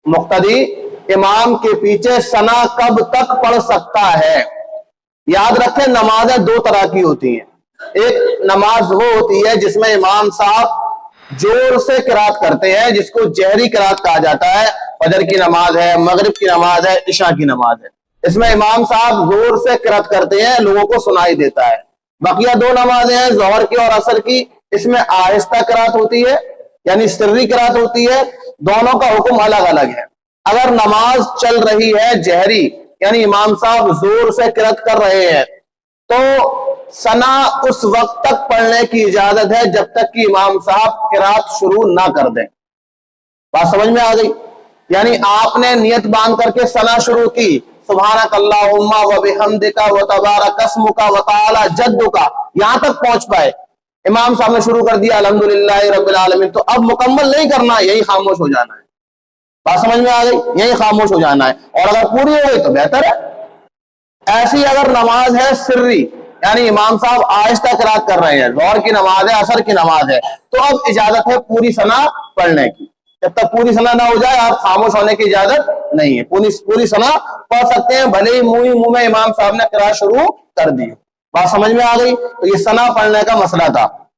मुक्तदी इमाम के पीछे सना कब तक पढ़ सकता है। याद रखें, नमाजें दो तरह की होती हैं। एक नमाज वो होती है जिसमें इमाम साहब जोर से किरात करते हैं, जिसको जहरी किरात कहा जाता है। फजर की नमाज है, मगरिब की नमाज है, इशा की नमाज है। इसमें इमाम साहब जोर से किरात करते हैं, लोगों को सुनाई देता है। बकिया दो नमाजें हैं, जोहर की और असर की, इसमें आहिस्ता किरात होती है, यानी सिर्री किरात होती है। दोनों का हुक्म अलग अलग है। अगर नमाज चल रही है जहरी, यानी इमाम साहब जोर से किरात कर रहे हैं, तो सना उस वक्त तक पढ़ने की इजाजत है जब तक कि इमाम साहब किरात शुरू ना कर दें। बात समझ में आ गई? यानी आपने नियत बांध करके सना शुरू की, सुभानक अल्लाहुम्मा व बिहम्दिका व तबारक अस्मुका व तआला जद्दुका, यहां तक पहुंच पाए। इमाम साहब ने शुरू कर दिया अल्हम्दुलिल्लाहि रब्बिल आलमीन, तो अब मुकम्मल नहीं करना है, यही खामोश हो जाना है। बात समझ में आ गई? यही खामोश हो जाना है। और अगर पूरी हो गई तो बेहतर है। ऐसी अगर नमाज है सिर्री, यानी इमाम साहब आहिस्ता किरात कर रहे हैं, जोहर की नमाज है, असर की नमाज है, तो अब इजाजत है पूरी सना पढ़ने की। जब तक पूरी सना ना हो जाए, आप खामोश होने की इजाजत नहीं है। पूरी सना पढ़ सकते हैं, भले ही मुंह में इमाम साहब ने किरात शुरू कर दी। बात समझ में आ गई? तो ये सना पढ़ने का मसला था।